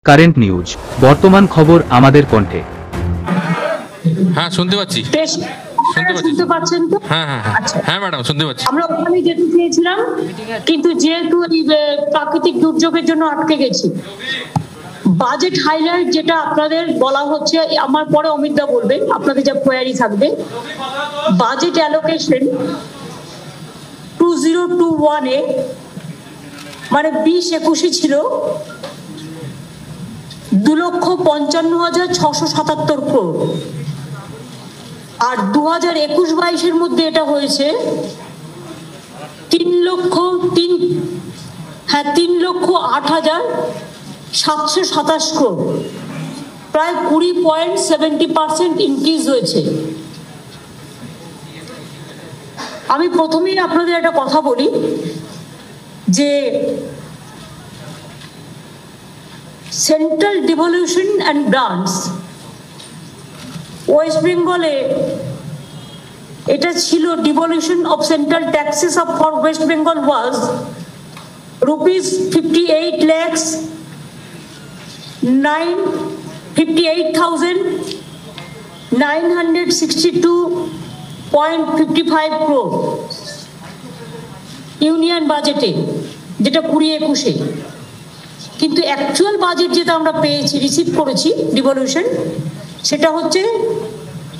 Current news, বর্তমান খবর আমাদের কণ্ঠে। হ্যাঁ, শুনতে পাচ্ছি। শুনতে পাচ্ছেন তো? হ্যাঁ হ্যাঁ হ্যাঁ হ্যাঁ ম্যাডাম, শুনতে পাচ্ছি। আমরা ওখানে যেতে চেয়েছিলাম, কিন্তু যেহেতু এই প্রাকৃতিক দুর্যোগের জন্য আটকে গেছি। বাজেট হাইলাইট যেটা আপনাদের বলা হচ্ছে, আমার পরে অমিতদা বলবেন, আপনাদের যা কোয়ারি থাকবে। বাজেট অ্যালোকেশন 2021-এ মানে 20-21 ছিল 2,55,677 crore, আর 2021-22-এর মধ্যে এটা হয়েছে 3,08,727 crore, প্রায় 20.70% ইনক্রিজ হয়েছে। আমি প্রথমেই আপনাদের একটা কথা বলি যে central devolution and grants West বেঙ্গলে এটা ছিল, devolution of central taxes of for West Bengal was ₹58,962.55 crore union বাজেটে, যেটা 20-21-এ। কিন্তু অ্যাকচুয়াল বাজেট যেটা আমরা পেয়েছি, রিসিভ করেছি ডিভলিউশন, সেটা হচ্ছে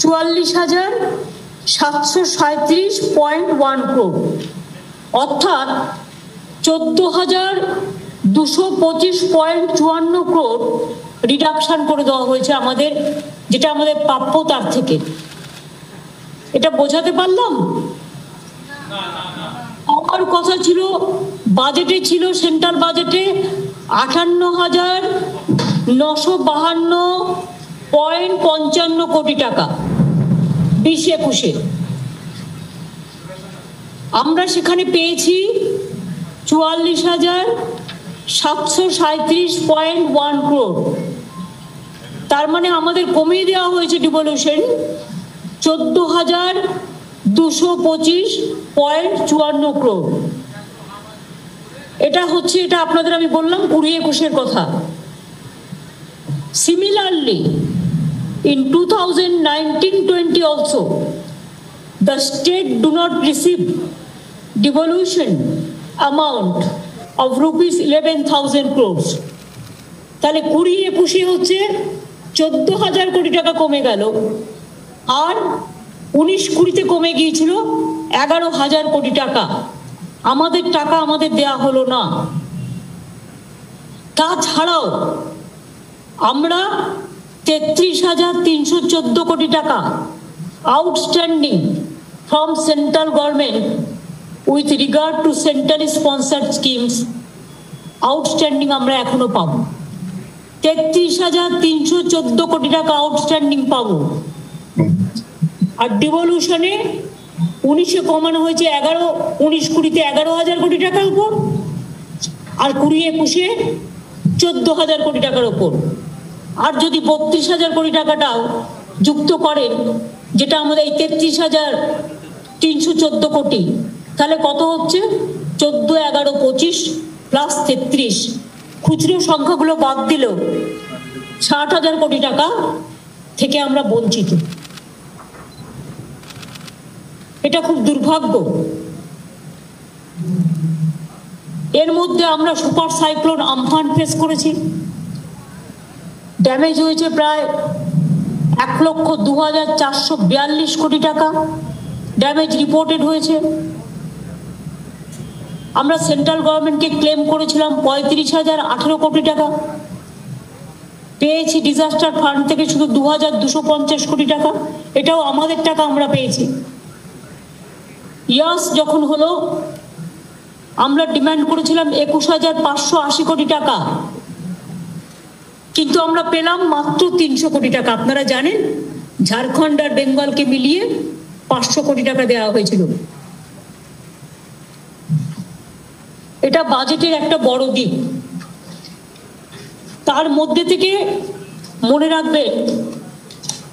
44,737.1 crore, অর্থাৎ 14,225.54 crore রিডাকশন করে দেওয়া হয়েছে আমাদের, যেটা আমাদের প্রাপ্য তার থেকে। এটা বোঝাতে পারলাম? আমার কথা ছিল, বাজেটে ছিল, সেন্ট্রাল বাজেটে 58,952.55 কোটি টাকা 20-21-এ। আমরা সেখানে পেয়েছি 44,737.1 crore। তার মানে আমাদের কমিয়ে দেওয়া হয়েছে ডিভলিউশন 14,225.54 crore। এটা হচ্ছে, এটা আপনাদের আমি বললাম 20-21-এর কথা। Similarly, in 2019-20 also, the state do not receive devolution amount of ₹11,000 crores. তাহলে 20-21-এ হচ্ছে 14,000 কোটি টাকা কমে গেল, আর 19-20-তে কমে গিয়েছিল 11,000 কোটি টাকা। আমাদের টাকা আমাদের দেয়া হলো না। তাছাড়াও আমরা 33,314 কোটি টাকা outstanding from central government with regard to centrally sponsored schemes, outstanding আমরা এখনো পাবো। 33,314 কোটি টাকা আউটস্ট্যান্ডিং পাবো। আর ডিভলিউশনে 19-এ কমানো হয়েছে 19-20-তে 11,000 কোটি টাকার উপর, আর 20-21-এ 14,000 কোটি টাকার উপর। আর যদি 32,000 কোটি টাকাটাও যুক্ত করেন, যেটা আমাদের এই 33,314 কোটি, তাহলে কত হচ্ছে? 14, 11, 25 প্লাস 33, খুচরো সংখ্যাগুলো বাদ দিলেও 60,000 কোটি টাকা থেকে আমরা বঞ্চিত। এটা খুব দুর্ভাগ্য। এর মধ্যে আমরা সুপার সাইক্লোন আমফান ফেস করেছি, ড্যামেজ হয়েছে প্রায় 1,02,442 কোটি টাকা ড্যামেজ রিপোর্টেড হয়েছে। আমরা সেন্ট্রাল গভর্নমেন্টকে ক্লেম করেছিলাম 35,018 কোটি টাকা, পেয়েছি ডিজাস্টার ফান্ড থেকে শুধু 2,250 কোটি টাকা। এটাও আমাদের টাকা, আমরা পেয়েছি। ইয়াস যখন হলো, আমরা ডিমান্ড করেছিলাম 21,580 কোটি টাকা, কিন্তু আমরা পেলাম মাত্র 300 কোটি টাকা। আপনারা জানেন, ঝাড়খণ্ড আর বেঙ্গলকে মিলিয়ে 500 কোটি টাকা দেওয়া হয়েছিল। এটা বাজেটের একটা বড় দিক। তার মধ্যে থেকে মনে রাখবেন,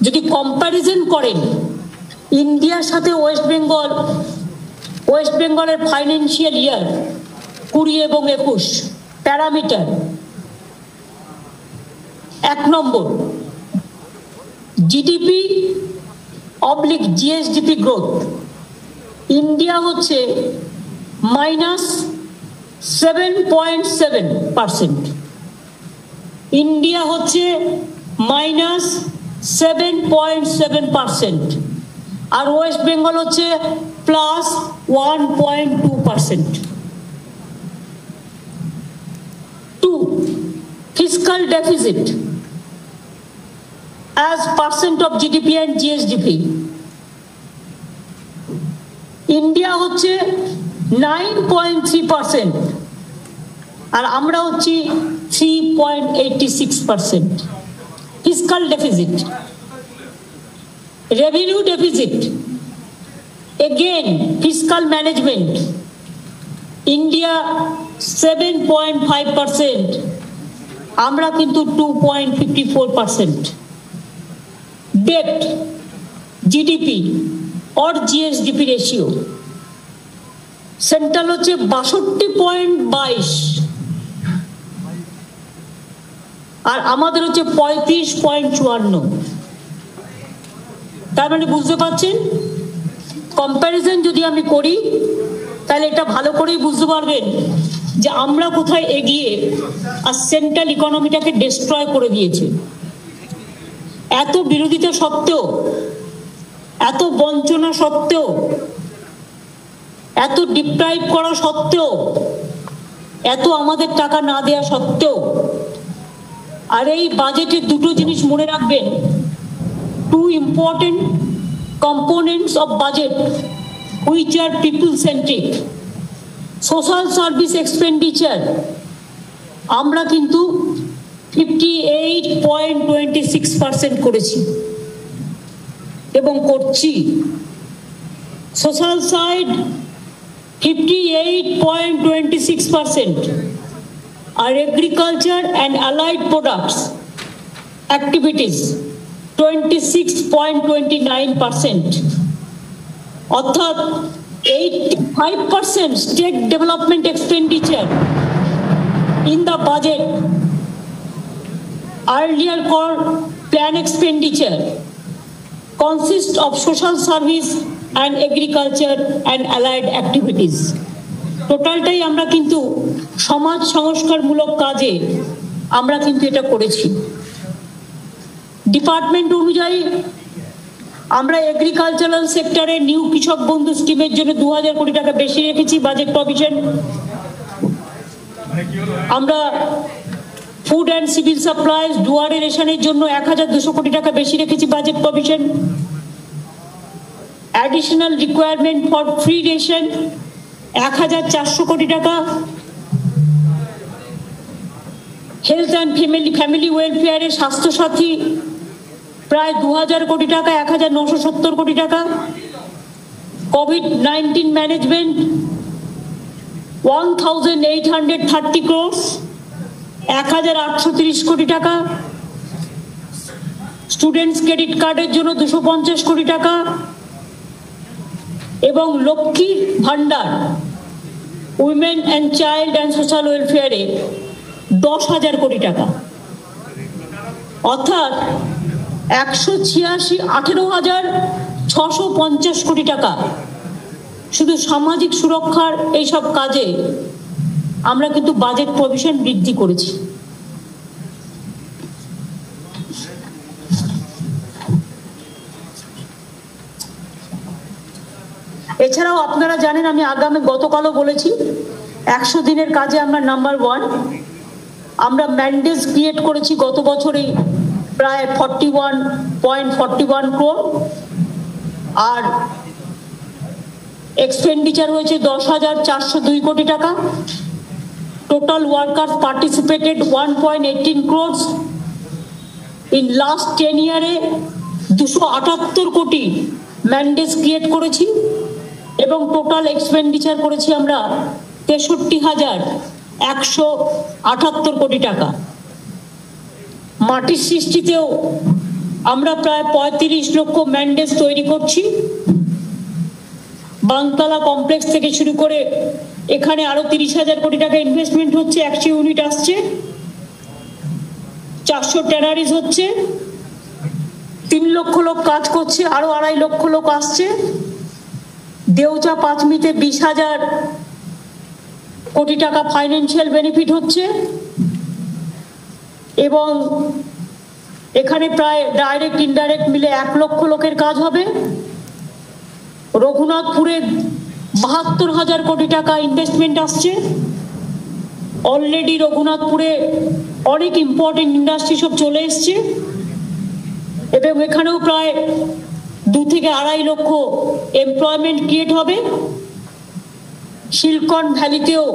যদি কম্প্যারিজন করেন ইন্ডিয়ার সাথে ওয়েস্ট বেঙ্গলের ফাইন্যান্সিয়াল ইয়ার 20 এবং 21 প্যারামিটার, এক নম্বর, GDP oblique GSDP growth India হচ্ছে -7.7%, ইন্ডিয়া হচ্ছে -7.7%, আর ওয়েস্ট বেঙ্গল হচ্ছে +1.2%। 2, fiscal deficit as percent of GDP and GSDP, India হচ্ছে 9.3% আর আমরা হচ্ছি 3.86%। Fiscal deficit. Revenue deficit, again fiscal management, India 7.5%, আমরা কিন্তু 2.54%। ডেট জিডিপি और जीएसडीपी रेशियो, सेंट्रल হচ্ছে 62.22 আর আমাদের হচ্ছে 35.54। তার মানে বুঝতে পারছেন, কম্প্যারিজন যদি আমি করি তাহলে এটা ভালো করেই বুঝতে পারবেন যে আমরা কোথায় এগিয়ে আর সেন্ট্রাল ইকোনমিটাকে ডিস্ট্রয় করে দিয়েছে। এত বিরোধিতা সত্ত্বেও, এত বঞ্চনা সত্ত্বেও, এত ডিপ্রাইভ করা সত্ত্বেও, এত আমাদের টাকা না দেওয়া সত্ত্বেও, আর এই বাজেটে দুটো জিনিস মনে রাখবেন, two important components of budget which are people centric. Social service expenditure আমরা কিন্তু 58.26% করেছি এবং করছি। সোশ্যাল সাইড 58.26%, আর agriculture and allied products activities 26.29%, অর্থাৎ 85% state development expenditure in the budget earlier called plan expenditure consists of social service and agriculture and allied activities. টোটালটাই আমরা কিন্তু সমাজ সংস্কারমূলক কাজে আমরা কিন্তু এটা করেছি। ডিপার্টমেন্ট অনুযায়ী আমরা এগ্রিকালচারাল সেক্টরে নিউ কৃষক বন্ধু স্কিমের জন্য 2000 কোটি টাকা বেশি রেখেছি বাজেট প্রভিশন। আমরা ফুড অ্যান্ড সিভিল সাপ্লাইজ দুয়ারে রেশনের জন্য 1200 কোটি টাকা বেশি রেখেছি budget provision. Additional requirement for free ration 1400 কোটি টাকা। হেলথ অ্যান্ড ফ্যামিলি ওয়েলফেয়ারে স্বাস্থ্যসাথী প্রায় 2000 কোটি টাকা, 1970 কোটি টাকা। কোভিড-19 ম্যানেজমেন্ট 1830 crores, 1830 কোটি টাকা। স্টুডেন্টস ক্রেডিট কার্ডের জন্য 250 কোটি টাকা এবং Lakshmi Bhandar women and child and social ওয়েলফেয়ারে 10,000 কোটি টাকা, অর্থাৎ 18,650 কোটি টাকা শুধু সামাজিক সুরক্ষার এইসব কাজে আমরা কিন্তু বাজেট প্রভিশন বৃদ্ধি করেছি। এছাড়াও আপনারা জানেন, আমি গতকালও বলেছি, 100 দিনের কাজে আমরা নাম্বার 1। আমরা ম্যান্ডেজ ক্রিয়েট করেছি গত বছরেই প্রায় 41.41 crore, আর এক্সপেন্ডিচার হয়েছে 10,402 কোটি টাকা। Total workers participated 1.18 crores। In last 10 ইয়ারে 278 কোটি ম্যান্ডেজ ক্রিয়েট করেছি এবং টোটাল এক্সপেন্ডিচার করেছি আমরা 63,178 কোটি টাকা। মাটির সৃষ্টিতেও আমরা প্রায় 35 লক্ষ ম্যান্ডেজ তৈরি করছি। বাংতলা কমপ্লেক্স থেকে শুরু করে এখানে আরো 30,000 কোটি টাকা ইনভেস্টমেন্ট হচ্ছে, 100 ইউনিট আসছে। 400 ট্যানারিজ হচ্ছে, 3 লক্ষ লোক কাজ করছে, আরো 2.5 লক্ষ লোক আসছে। দেউচা পাঁচমিতে 20,000 কোটি টাকা ফাইন্যান্সিয়াল বেনিফিট হচ্ছে এবং এখানে প্রায় ডাইরেক্ট ইনডাইরেক্ট মিলে 1 লক্ষ লোকের কাজ হবে। রঘুনাথপুরে 72,000 কোটি টাকা ইনভেস্টমেন্ট আসছে। অলরেডি রঘুনাথপুরে অনেক ইম্পর্টেন্ট ইন্ডাস্ট্রি সব চলে এসছে এবং এখানেও প্রায় 2 থেকে 2.5 লক্ষ এমপ্লয়মেন্ট ক্রিয়েট হবে। সিলিকন ভ্যালিতেও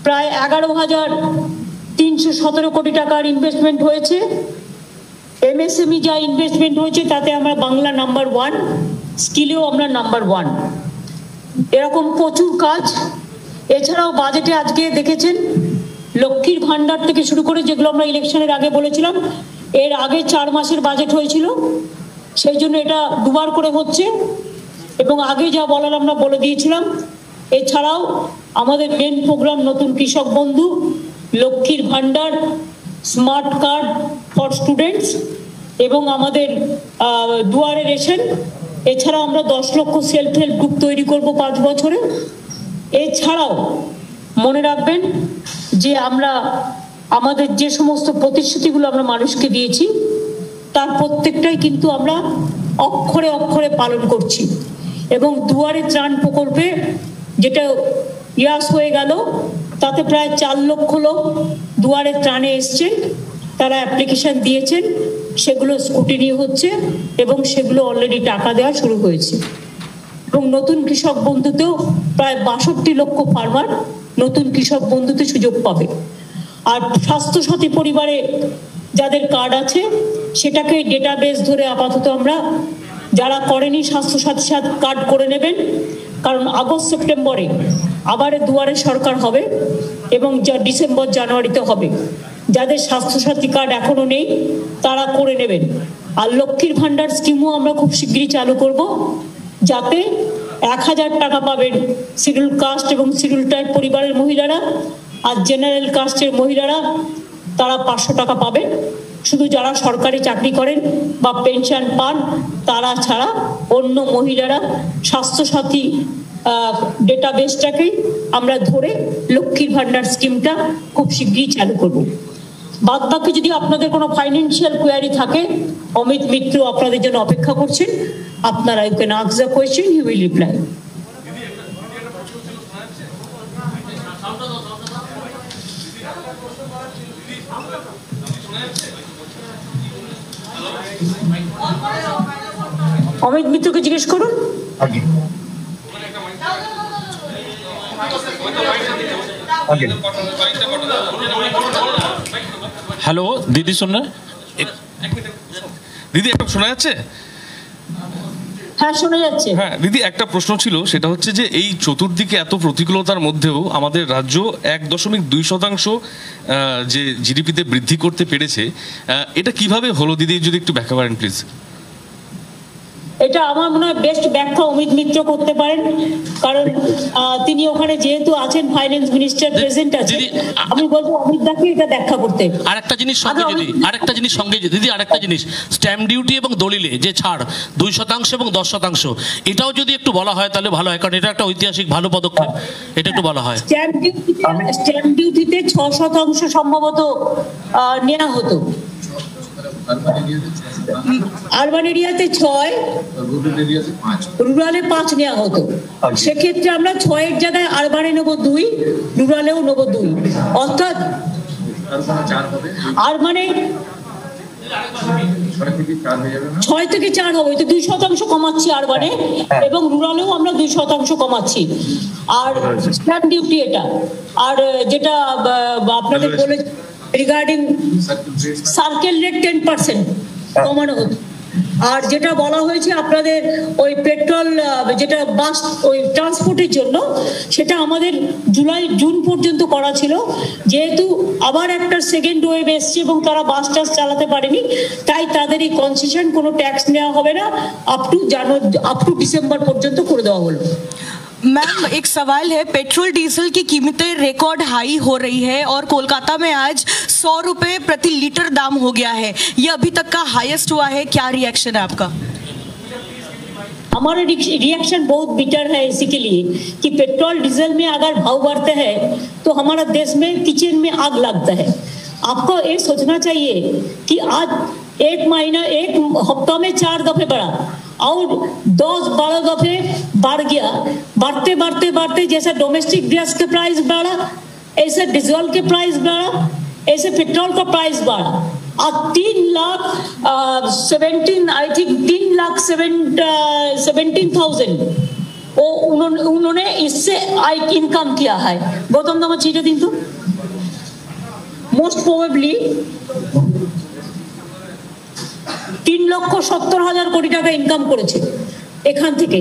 প্রায় 11,317 কোটি টাকার ইনভেস্টমেন্ট হয়েছে। এমএসএমই যা ইনভেস্টমেন্ট হয়েছে তাতে আমরা বাংলা নাম্বার 1, স্কিলেও আমরা নাম্বার 1। এরকম প্রচুর কাজ। এছাড়াও বাজেটে আজকে দেখেছেন লক্ষ্মীর ভান্ডার থেকে শুরু করে যেগুলো আমরা ইলেকশনের আগে বলেছিলাম, এর আগে 4 মাসের বাজেট হয়েছিল, সেই জন্য এটা দুবার করে হচ্ছে এবং আগে যা বলার আমরা বলে দিয়েছিলাম। এছাড়াও আমাদের মেন প্রোগ্রাম নতুন কৃষক বন্ধু, লক্ষ্মীর ভান্ডার, স্মার্ট কার্ড ফর স্টুডেন্টস এবং আমাদের দুয়ারে রেশন। এছাড়াও আমরা 10 লক্ষ সেলফ হেল্প গ্রুপ তৈরি করব 5 বছরে। এছাড়াও মনে রাখবেন যে আমরা আমাদের যে সমস্ত প্রতিশ্রুতিগুলো আমরা মানুষকে দিয়েছি তার প্রত্যেকটাই কিন্তু আমরা অক্ষরে অক্ষরে পালন করছি এবং দুয়ারে ত্রাণ প্রকল্পে যেটা ইয়াস হয়ে গেল তাতে প্রায় 4 লক্ষ লোক দুয়ারে ত্রাণে এসছেন, তারা অ্যাপ্লিকেশন দিয়েছেন, সেগুলো স্কুটিনি হচ্ছে এবং সেগুলো অলরেডি টাকা দেওয়া শুরু হয়েছে। এবং নতুন কৃষক বন্ধুতেও প্রায় 62 লক্ষ ফার্মার নতুন কৃষক বন্ধুতে সুযোগ পাবে। আর স্বাস্থ্যসাথী পরিবারে যাদের কার্ড আছে সেটাকে ডেটাবেস ধরে আপাতত আমরা যারা করেনি স্বাস্থ্যসাথী কার্ড করে নেবেন, কারণ আগস্ট সেপ্টেম্বরে আবার দুয়ারে সরকার হবে এবং ডিসেম্বর জানুয়ারিতে হবে। যাদের স্বাস্থ্যসাথী কার্ড এখনো নেই তারা করে নেবেন। আর লক্ষ্মীর ভান্ডার স্কিমও আমরা খুব শীঘ্রই চালু করব, যাতে 1,000 টাকা পাবেন শিডিউল কাস্ট এবং শিডিউল ট্রাইব পরিবারের মহিলারা, আর জেনারেল কাস্টের মহিলারা তারা 500 টাকা পাবেন। শুধু যারা সরকারি চাকরি করেন বা পেনশন পান তারা ছাড়া অন্য মহিলারা স্বাস্থ্যসাথী ডেটাবেসটাকেই আমরা ধরে লক্ষ্মীর ভান্ডার স্কিমটা খুব শীঘ্রই চালু করব। বাদ বাকি যদি আপনাদের কোনো ফাইন্যান্সিয়াল কোয়ারি থাকে, অমিত মিত্র আপনাদের জন্য অপেক্ষা করছেন, আপনারা you can ask the question, he will reply. Amit মিত্রকে জিজ্ঞেস করুন। হ্যালো দিদি, শোনা? দিদি একটা শোনা যাচ্ছে? হ্যাঁ শোনা যাচ্ছে। হ্যাঁ দিদি, একটা প্রশ্ন ছিল, সেটা হচ্ছে যে এই চতুর্দিকে এত প্রতিকূলতার মধ্যেও আমাদের রাজ্য 1.2% যে জিডিপিতে বৃদ্ধি করতে পেরেছে, এটা কিভাবে হলো দিদি, যদি একটু ব্যাখ্যা করেন প্লিজ। এটা আমার মনে হয় বেস্ট ব্যাখ্যা অমিত মিত্র করতে পারেন, কারণ তিনি ওখানে যেহেতু আছেন, ফাইন্যান্স মিনিস্টার প্রেজেন্ট আছে। আমি বলবো অমিত দাকে এটা ব্যাখ্যা করতে। আরেকটা জিনিস সঙ্গে দিদি, আরেকটা জিনিস, স্ট্যাম্প ডিউটি এবং দলিলে যে ছাড় 2% এবং 10%, এটাও যদি একটু বলা হয় তাহলে ভালো হয়, কারণ এটা একটা ঐতিহাসিক ভালো পদক্ষেপ, এটা একটু বলা হয়। স্ট্যাম্প ডিউটিতে 6% সম্ভবত নেওয়া হতো, আরবান এরিয়াতে 6, রুরালে 5 নেওয়া হতো। সেক্ষেত্রে আমরা 6-এর জায়গায় আরবানে নেবো 2, রুরালেও নেবো 2, অর্থাৎ আরবানে 6 থেকে 4 হবে, তো 2% কমাচ্ছি আরবানে এবং রুরালেও আমরা 2% কমাচ্ছি। আর স্ট্যাম্প ডিউটি এটা, আর যেটা আপনাদের বলে রিগার্ডিং সার্কেল রেট 10% কমানো হতো। আর যেটা বলা হয়েছে আপনাদের ওই পেট্রোল যেটা বাস ওই ট্রান্সপোর্টের জন্য, সেটা আমাদের জুন পর্যন্ত করা ছিল, যেহেতু আবার একটা সেকেন্ড ওয়েভ এসছে এবং তারা বাস টাস চালাতে পারেনি, তাই তাদের এই কনসেশন কোনো ট্যাক্স নেওয়া হবে না, আপ টু ডিসেম্বর পর্যন্ত করে দেওয়া হলো। मैम एक सवाल है, पेट्रोल डीजल की कीमतें रिकॉर्ड हाई हो रही है और कोलकाता में आज 100 रुपए प्रति लीटर दाम हो गया है, ये अभी तक का हाईएस्ट हुआ है, क्या रिएक्शन है आपका? हमारा रिएक्शन बहुत बिटर है इसी के लिए कि पेट्रोल डीजल में अगर भाव बढ़ते हैं तो हमारा देश में किचन में आग लगता है। आपको ये सोचना चाहिए कि आज एक हफ्ता में 4 दफे बढ़ा और 10-12 दफे बढ़ गया। बढ़ते बढ़ते बढ़ते जैसे डोमेस्टिक गैस के प्राइस बढ़ा, ऐसे डीजल के प्राइस बढ़ा, ऐसे पेट्रोल का प्राइस बढ़ा। अब 3,17,000 वो उन्होंने इससे इनकम किया है। गौतम दामा चीजें दिन तो मोस्ट प्रोबेबली 3,70,000 কোটি টাকা ইনকাম করেছে এখান থেকে।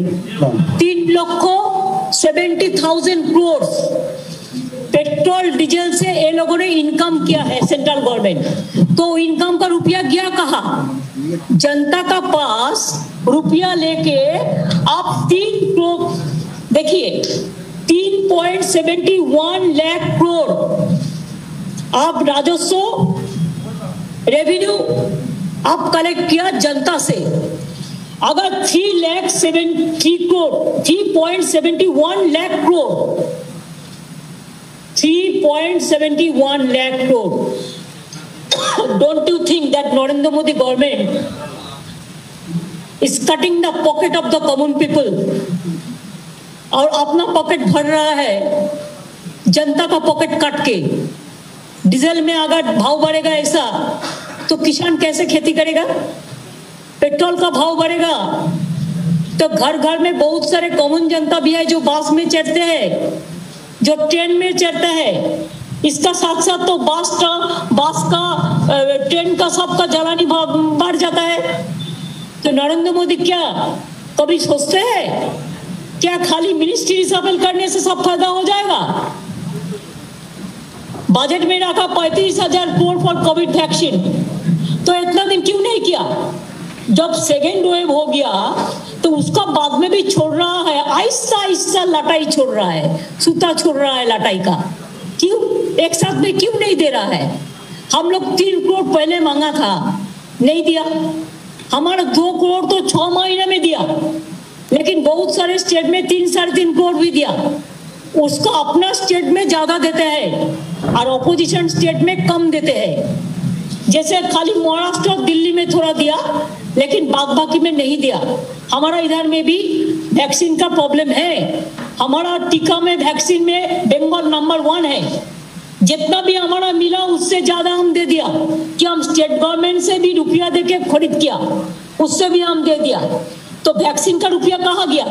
3,70,000 crore पेट्रोल डीजल से ये लोगों ने इनकम किया है सेंट्रल गवर्नमेंट। तो इनकम का रुपया गया कहाँ? जनता का पास रुपया लेके आप 3 करोड़ देखिए 3.71 लाख करोड़ आप राजस्व रेवेन्यू आप कलेक्ट किया जनता से। अगर 3.71 lakh crore 3.71 lakh crore. Don't you think that Narendra Modi government is cutting the pocket of the common people और अपना पॉकेट भर रहा है जनता का पॉकेट काट के? डीजल में अगर भाव बढ़ेगा ऐसा तो किसान कैसे खेती करेगा? पेट्रोल का भाव बढ़ेगा तो घर घर में बहुत सारे कॉमन जनता भी है जो बस में चढ़ते हैं, जो ट्रेन में चढ़ता है। इसका साथ साथ तो बस का ट्रेन का सबका जलानी बढ़ जाता है। तो नरेंद्र मोदी क्या कभी सोचते हैं क्या खाली मिनिस्ट्री सफल करने से सब फायदा हो जाएगा? बजट में रखा 35,000 करोड़ फॉर कोविड वैक्सीन, तो इतना दिन क्यों नहीं किया? जब सेकेंड वेव हो गया तो उसका बाद में भी छोड़ रहा है, आहिस्ता आहिस्ता लटाई छोड़ रहा है, सूता छोड़ रहा है लटाई का। क्यों एक साथ में क्यों नहीं दे रहा है? हम लोग 3 करोड़ पहले मांगा था, नहीं दिया। हमारा 2 करोड़ तो 6 महीने में दिया, लेकिन बहुत सारे स्टेट में 3-3.5 करोड़ भी दिया। उसका अपना स्टेट में ज्यादा देते हैं और ऑपोजिशन स्टेट में कम देते हैं। जैसे खाली महाराष्ट्र और दिल्ली में थोड़ा दिया, लेकिन बाकी में नहीं दिया। हमारा इधर में भी वैक्सीन का प्रॉब्लम है। हमारा टीका में वैक्सीन में बंगाल नंबर 1 है। जितना भी हमारा मिला उससे ज्यादा हम दे दिया कि हम स्टेट गवर्नमेंट से भी रुपया देके खरीद किया, उससे भी हम दे दिया। तो वैक्सीन का रुपया कहाँ गया?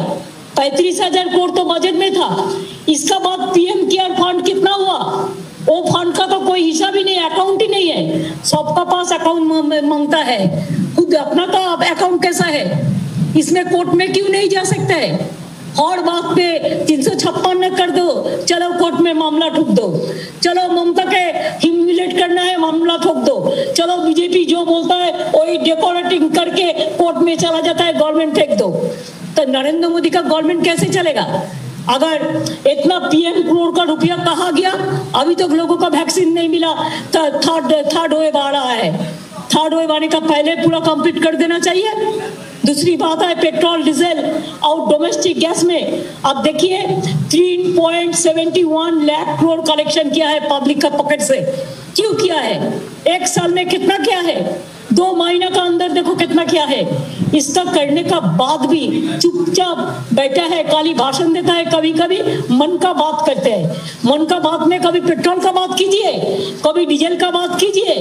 35,000 करोड़ तो बजट में था। इसका बाद पीएम केयर फंड कितना हुआ? वो फंड का तो कोई हिसाब ही नहीं, अकाउंट ही नहीं है। सबका पास अकाउंट मांगता है, खुद अपना का अकाउंट कैसा है? इसमें कोर्ट में क्यों नहीं जा सकते है? हर बात पे 356 कर दो, चलो कोर्ट में मामला ठोक दो। चलो ममता के ह्यूमिलेट करना है, मामला ठोक दो। चलो बीजेपी जो बोलता है वही डेकोरेटिंग करके कोर्ट में चला जाता है, गवर्नमेंट फेंक दो। तो नरेंद्र मोदी का गवर्नमेंट कैसे चलेगा? अगर इतना पीएम करोड़ का रुपया कहाँ गया? अभी तक लोगों का वैक्सीन नहीं मिला। थर्ड वेव आ रहा है। थर्ड वेव आने का पहले पूरा कंप्लीट कर देना चाहिए। दूसरी बात है पेट्रोल डीजल और डोमेस्टिक गैस में आप देखिए 3.71 लाख करोड़ कलेक्शन किया है पब्लिक का पॉकेट से। क्यों किया है? एक साल में कितना किया है? 2 महीना का अंदर देखो कितना किया है। इसका करने का बाद भी चुपचाप बैठा है, खाली भाषण देता है। कभी कभी मन का बात करते हैं। मन का बात में कभी पेट्रोल का बात कीजिए, कभी डीजल का बात कीजिए,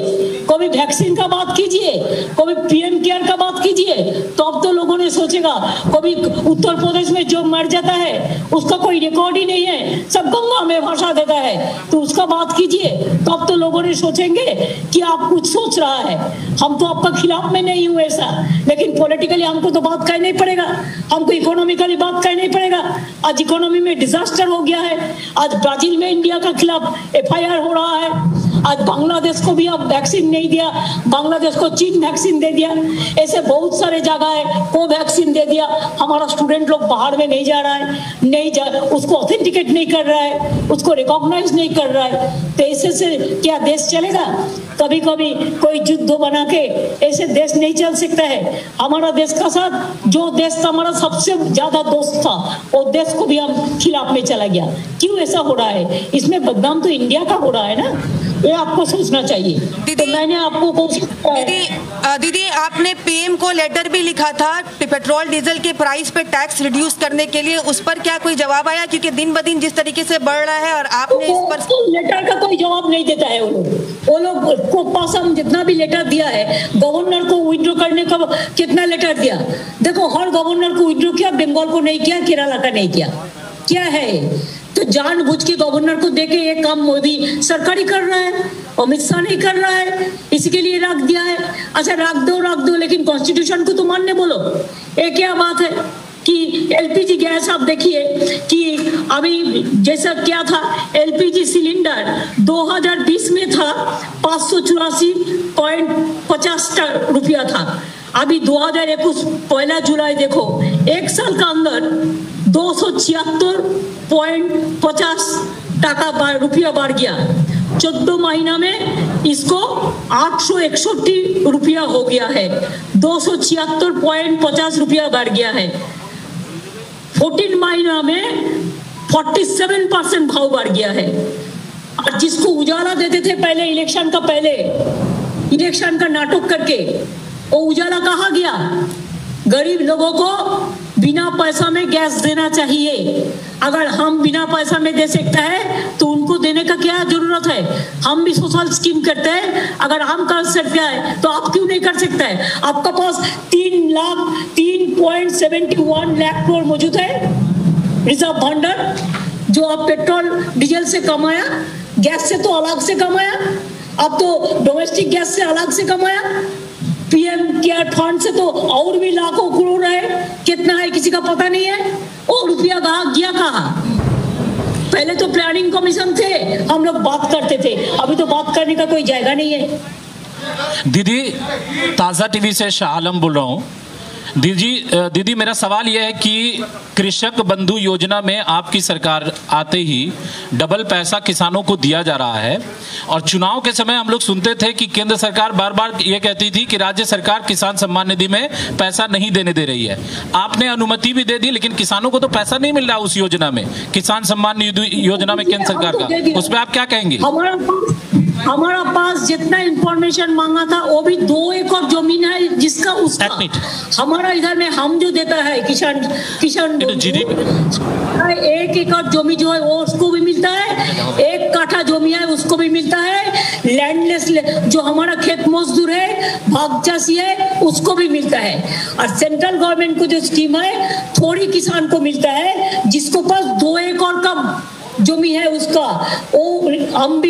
कभी वैक्सीन का बात कीजिए, कभी पीएम केयर का बात कीजिए। तो अब तो लोगों ने सोचेगा कभी उत्तर प्रदेश में जो मर जाता है उसका कोई रिकॉर्ड ही नहीं है, सब गंगा में भाषा देता है, तो उसका बात कीजिए। तो अब तो लोगों ने सोचेंगे कि आप कुछ सोच रहा है। हम तो आपका खिलाफ में नहीं हुए ऐसा, लेकिन पॉलिटिकली हमको तो बात कहना ही पड़ेगा, हमको इकोनॉमिकली बात कहना ही पड़ेगा। आज इकोनॉमी में डिजास्टर हो गया है। आज ब्राजील में इंडिया का खिलाफ एफआईआर हो रहा है। आज बांग्लादेश को भी अब वैक्सीन नहीं दिया, बांग्लादेश को चीन वैक्सीन दे दिया, ऐसे बहुत सारे जगह है को वैक्सीन दे दिया। हमारा स्टूडेंट लोग बाहर में नहीं जा रहा है, उसको ऑथेंटिकेट नहीं कर रहा है, उसको रिकॉग्नाइज नहीं कर रहा है, तो ऐसे से क्या देश चलेगा? कभी कभी कोई युद्ध बना के ऐसे देश नहीं चल सकता है। हमारा देश का साथ जो देश हमारा सबसे ज्यादा दोस्त था वो देश को भी हम खिलाफ में चला गया। क्यों ऐसा हो रहा है? इसमें बदनाम तो इंडिया का हो रहा है ना, ये आपको सोचना चाहिए। तो मैंने आपको दीदी आपने पीएम को लेटर भी लिखा था पेट्रोल डीजल के प्राइस पे टैक्स रिड्यूस करने के लिए, उस पर क्या कोई जवाब आया? क्योंकि दिन ब दिन जिस तरीके से बढ़ रहा है और आपने इस पर लेटर का कोई जवाब नहीं देता है। वो लोग को पास हम जितना भी लेटर दिया है, गवर्नर को विड्रॉ करने का कितना लेटर दिया? देखो हर गवर्नर को विड्रॉ किया, बंगाल को नहीं किया, केरला का नहीं किया। क्या है? तो जानबूझ के गवर्नर को देके ये काम मोदी सरकार ही कर रहा है, अमित शाह नहीं कर रहा है, इसके लिए रख दिया है। अच्छा रख दो, लेकिन कॉन्स्टिट्यूशन को तो मानने बोलो। ये क्या बात है कि एलपीजी गैस आप देखिए कि अभी जैसा क्या था, एलपीजी सिलेंडर 2020 में था 584.50 रुपया था, अभी 2021 1 जुलाई देखो एक साल का अंदर 276.50 रुपया बढ़ गया। 14 महीना में इसको 861 रुपया हो गया है, 276.50 रुपया बढ़ गया है। 14 महीना में 47% भाव बढ़ गया है। और जिसको उजाला देते थे पहले इलेक्शन का नाटक करके, वो उजाला कहाँ गया? गरीब लोगों को बिना पैसा में गैस देना चाहिए। अगर हम बिना पैसा में दे सकता है तो उनको देने का क्या जरूरत है? हम भी सोशल स्कीम करते हैं, अगर हम कर सकते हैं तो आप क्यों नहीं कर सकते हैं? आपका पास 3.71 लाख करोड़ मौजूद है रिजर्व भंडार, जो आप पेट्रोल डीजल से कमाया, गैस से तो अलग से कमाया, अब तो डोमेस्टिक गैस से अलग से कमाया, पीएम केयर फंड से तो और भी लाखों करोड़ है, कितना है किसी का पता नहीं है। और रुपया गया कहाँ? पहले तो प्लानिंग कमीशन थे, हम लोग बात करते थे, अभी तो बात करने का कोई जगह नहीं है। दीदी ताज़ा टीवी से शाह आलम बोल रहा हूँ। दीदी मेरा सवाल यह है कि कृषक बंधु योजना में आपकी सरकार आते ही डबल पैसा किसानों को दिया जा रहा है, और चुनाव के समय हम लोग सुनते थे कि केंद्र सरकार बार बार ये कहती थी कि राज्य सरकार किसान सम्मान निधि में पैसा नहीं देने दे रही है। आपने अनुमति भी दे दी, लेकिन किसानों को तो पैसा नहीं मिल रहा उस योजना में, किसान सम्मान निधि योजना में केंद्र सरकार का, उस पर आप क्या कहेंगे? हमारा पास जितना इंफॉर्मेशन मांगा था वो भी 2 एकड़ जमीन है जिसका उसका, हमारा इधर में हम जो देता है किसान 1 एकड़ जमीन जो है वो उसको भी मिलता है, 1 काठा जमीन है उसको भी मिलता है, लैंडलेस जो हमारा खेत मजदूर है, भाग चाषी है, उसको भी मिलता है। और सेंट्रल गवर्नमेंट को जो स्कीम है थोड़ी किसान को मिलता है, जिसको पास 2 एकड़ का जमी है उसका, वो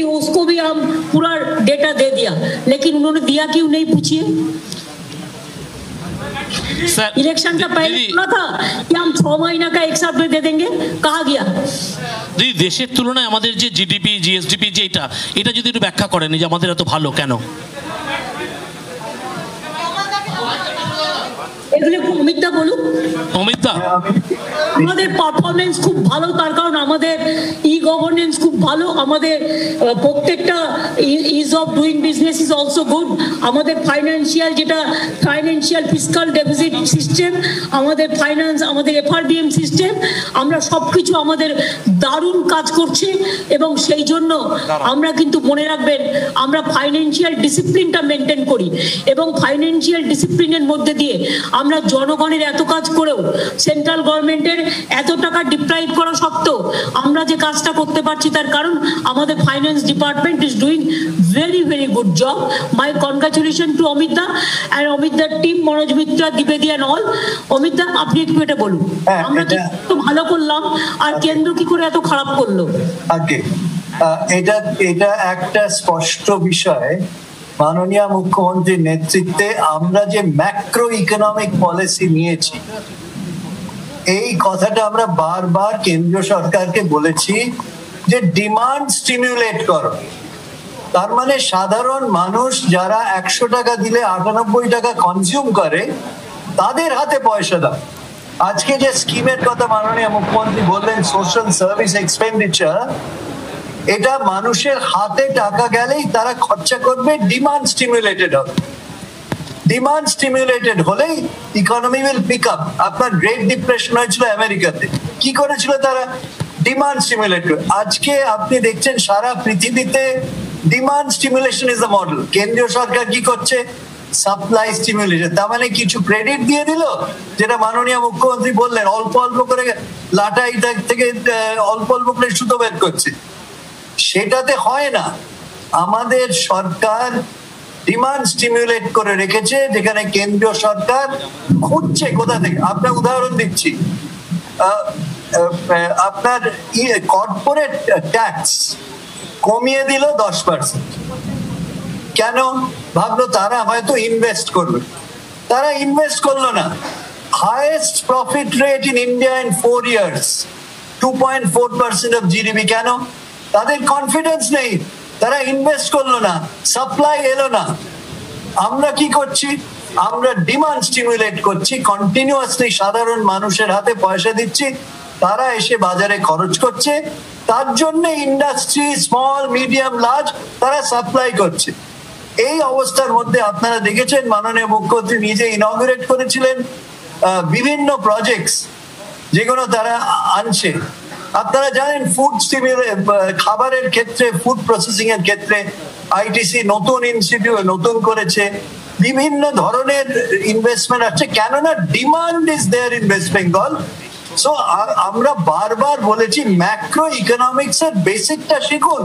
उसको भी हम पूरा डेटा दे दिया, लेकिन उन्होंने दिया क्यों नहीं पूछिए। इलेक्शन का पहले बोला था कि हम 6 महीना का एक साथ में दे देंगे, कहा गया? जी देशेर तुलनाয় আমাদের যে জিডিপি জিএসডিপি যে এটা যদি একটু ব্যাখ্যা করেন যে আমাদের এত ভালো কেন? এগুলো অমিত দা বলুন। অমিত দা, আমাদের পারফরমেন্স খুব ভালো, তার কারণ আমাদের ই-গভর্নেন্স খুব ভালো, আমাদের প্রত্যেকটা is of doing business is also good, আমাদের ফাইন্যান্সিয়াল ফিসকাল ডেফিসিট সিস্টেম, আমাদের ফাইন্যান্স, আমাদের এফআরবিএম সিস্টেম, আমরা সবকিছু আমাদের দারুণ কাজ করছি। এবং সেই জন্য আমরা কিন্তু মনে রাখবেন আমরা ফাইন্যান্সিয়াল ডিসিপ্লিনটা মেনটেন করি, এবং ফাইন্যান্সিয়াল ডিসিপ্লিনের মধ্যে দিয়ে আমরা জনগণের এত কাজ করেও সেন্ট্রাল গভর্নমেন্টের এত টাকা ডিপ্রাইভ করা সত্ত্বেও আমরা যে কাজটা করতে পারছি তার কারণ আমাদের finance department is doing very very good job. My congratulation to Amit da and Amit দার টিম, মনোজ মিত্রা, দ্বিবেদী অ্যান্ড অল। অমিত দা আপনি একটু এটা বলুন, আমরা কি ভালো করলাম আর কেন্দ্র কি করে এত খারাপ করলো? আগে এটা একটা স্পষ্ট বিষয়, মাননীয় মুখ্যমন্ত্রীর নেতৃত্বে আমরা যে ম্যাক্রো ইকোনমিক পলিসি নিয়েছি, এই কথাটা আমরা বারবার কেন্দ্রীয় সরকারকে বলেছি যে ডিমান্ড স্টিমুলেট করো। তার মানে সাধারণ মানুষ যারা 100 টাকা দিলে 98 টাকা কনজিউম করে তাদের হাতে পয়সা দাও। আজকে যে স্কিমের কথা মাননীয় মুখ্যমন্ত্রী বললেন সোশ্যাল সার্ভিস এক্সপেন্ডিচার, এটা মানুষের হাতে টাকা গেলেই তারা খরচা করবে, ডিমান্ড স্টিমুলেটেড হবে। ডিমান্ড স্টিমুলেটেড হলেই ইকোনমি উইল পিক আপ। আপনার গ্রেট ডিপ্রেশন হয়েছিল আমেরিকাতে, কি করেছিল তারা? ডিমান্ড স্টিমুলেট করে। আজকে আপনি দেখছেন সারা পৃথিবীতে demand stimulation is the model. কেন্দ্রীয় সরকার কি করছে? Supply stimulation. তার মানে কিছু ক্রেডিট দিয়ে দিল, যেটা মাননীয় মুখ্যমন্ত্রী বললেন অল্প অল্প করে লাটাই থেকে অল্প অল্প করে সুতো বের করছে। সেটাতে হয় না। আমাদের সরকার ডিমান্ড স্টিমুলেট করে রেখেছে, যেখানে কেন্দ্রীয় সরকার খুঁজছে কোথা থেকে। আপনার উদাহরণ দিচ্ছি, আপনার কর্পোরেট ট্যাক্স কমিয়ে দিল 10%। কেন? ভাবলো তারা হয়তো ইনভেস্ট করবে, তারা ইনভেস্ট করলো না। Highest profit rate in India in 4 years, 2.4% of GDP. কেন? তাদের কনফিডেন্স নেই, তারা ইনভেস্ট করলো না, সাপ্লাই এলো না। আমরা কি করছি? আমরা ডিমান্ড স্টিমুলেট করছি, কন্টিনিউয়াসলি সাধারণ মানুষের হাতে পয়সা দিচ্ছি, তারা এসে বাজারে খরচ করছে। তার জন্য ইন্ডাস্ট্রি, স্মল মিডিয়াম লার্জ, তারা সাপ্লাই করছে। এই অবস্থার মধ্যে আপনারা দেখেছেন মাননীয় মুখ্যমন্ত্রী নিজে ইনঅগুরেট করেছিলেন বিভিন্ন প্রজেক্টস যেগুলো তারা আনছে। আপনারা জানেন ফুড খাবারের ক্ষেত্রে, ফুড প্রসেসিং এর ক্ষেত্রে আইটিসি নতুন ইনস্টিটিউট নতুন করেছে, বিভিন্ন ধরনের ইনভেস্টমেন্ট আছে, কেননা demand is there in West Bengal. So আমরা বারবার বলেছি ম্যাক্রো ইকোনমিক্স এর বেসিকটা শিখুন।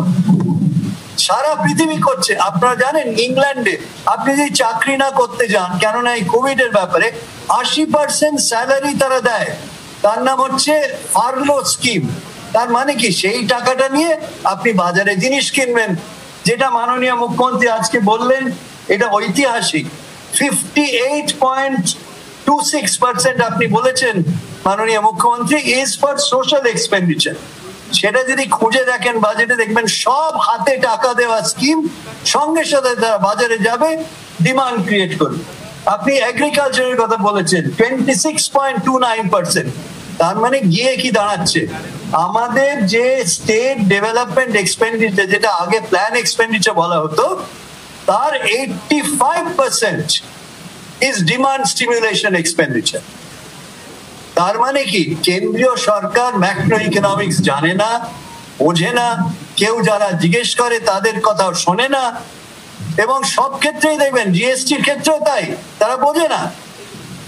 সারা পৃথিবী করছে। আপনারা জানেন ইংল্যান্ডে আপনি যদি চাকরি না করতে যান, কেননা এই কোভিড এর ব্যাপারে 80% স্যালারি তারা দেয়, তার নাম হচ্ছে ফার্লো স্কিম। তার মানে কি? সেই টাকাটা নিয়ে আপনি বাজারে জিনিস কিনবেন। যেটা মাননীয় মুখ্যমন্ত্রী আজকে বললেন, এটা ঐতিহাসিক। 58.26% আপনি বলেছেন মাননীয় মুখ্যমন্ত্রী ইজ ফর সোশ্যাল এক্সপেন্ডিচার। সেটা যদি খুঁজে দেখেন বাজেটে, দেখবেন সব হাতে টাকা দেওয়া স্কিম সঙ্গে সাথে তারা বাজারে যাবে, ডিমান্ড ক্রিয়েট করবে। আপনি এগ্রিকালচারের কথা বলেছেন 26.29%। তার মানে গিয়ে কি দাঁড়াচ্ছে? আমাদের যে স্টেট ডেভেলপমেন্ট এক্সপেন্ডিচার, যেটা আগে প্ল্যান এক্সপেন্ডিচার বলা হতো, তার 85% ইজ ডিমান্ড স্টিমুলেশন এক্সপেন্ডিচার। তার মানে কি? কেন্দ্রীয় সরকার ম্যাক্রো ইকোনমিক্স জানে না, বোঝে না, কেউ যারা জিজ্ঞেস করে তাদের কথা শোনে না, এবং সব ক্ষেত্রেই দেখবেন জিএসটির ক্ষেত্রেও তাই, তারা বোঝে না।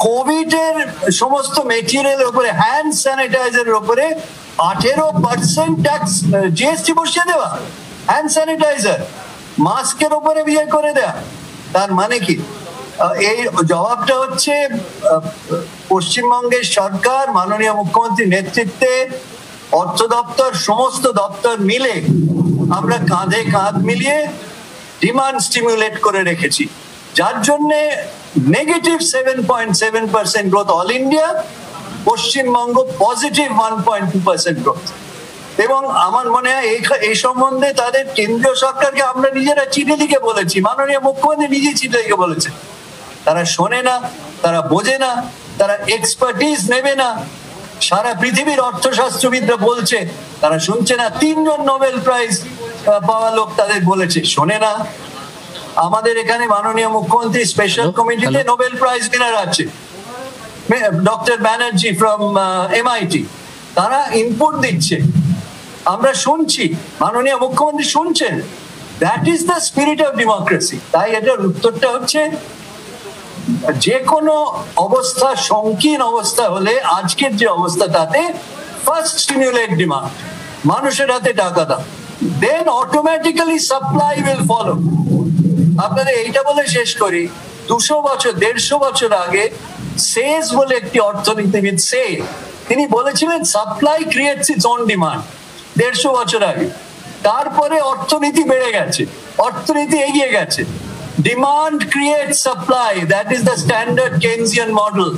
কোভিড এর সমস্ত মেটেরিয়ালের উপরে, হ্যান্ড স্যানিটাইজারের উপরে 18% ট্যাক্স জিএসটি বসিয়ে দেওয়া, হ্যান্ড স্যানিটাইজার, মাস্কের উপরে বিয়ে করে দেয়া। তার মানে কি? এই জবাবটা হচ্ছে পশ্চিমবঙ্গের সরকার মাননীয় মুখ্যমন্ত্রীর নেতৃত্বে অর্থ দপ্তর, সমস্ত দপ্তর মিলে আমরা কাঁধে কাঁধ মিলিয়ে ডিমান্ড স্টিমুলেট করে রেখেছি, যার জন্যে negative 7.7% growth all India, Paschimbanga positive 1.2% growth. এবং আমার মনে হয় এই সম্বন্ধে তাদের কেন্দ্রীয় সরকারকে আমরা নিজেরা চিঠি লিখে বলেছি, মাননীয় মুখ্যমন্ত্রী নিজে চিঠি লিখে বলেছে। তারা শোনে না, তারা বোঝে না, তারা এক্সপার্টিজ নেবে না। সারা পৃথিবীর অর্থশাস্ত্রবিদরা বলছে, তারা শুনছে না। 3 জন নোবেল প্রাইজ পাওয়া লোক তাদের বলেছে, শোনে না। আমাদের এখানে মাননীয় মুখ্যমন্ত্রী স্পেশাল কমিটিতে নোবেল প্রাইজ উইনার আছে, ডক্টর ব্যানার্জি ফ্রম MIT। তারা ইনপুট দিচ্ছে, আমরা শুনছি, মাননীয় মুখ্যমন্ত্রী শুনছেন। That is the spirit of democracy. তাই এটার উত্তরটা হচ্ছে, যে কোনো অবস্থা, সংকীর্ণ অবস্থা হলে আজকের যে অবস্থা, তাতে ফার্স্ট স্টিমুলেট ডিমান্ড, মানুষের হাতে টাকা দাও, দেন অটোমেটিক্যালি সাপ্লাই উইল ফলো। আপনাদের এইটা বলে শেষ করি, 200 বছর 150 বছর আগে সেজ বলে একটি অর্থনীতিবিদ, তিনি বলেছিলেন supply creates its own demand, 150 বছর আগে। তারপরে অর্থনীতি বেড়ে গেছে, অর্থনীতি এগিয়ে গেছে। Demand create supply, that is the standard Keynesian model,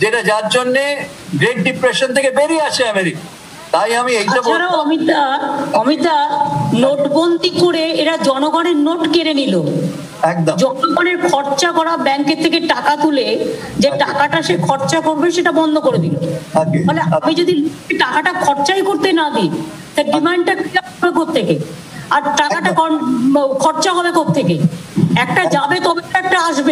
যেটা যার জন্য গ্রেট ডিপ্রেশন থেকে বেরিয়ে আসে আমেরিকা। তাই আমি এইটা তাছাড়াও অমিতা নোটবন্দি করে এরা জনগণের নোট কেড়ে নিল, একদম জনগণের খরচা করা ব্যাংকের থেকে টাকা তুলে যে টাকাটা সে খরচা করবে সেটা বন্ধ করে দিল। মানে আমি যদি টাকাটা খরচাই করতে না দিই, তার ডিমান্ডটা হবে কোত্থেকে, আর টাকাটা খরচা হবে কোত্থেকে? একটা যাবে তবে একটা আসবে।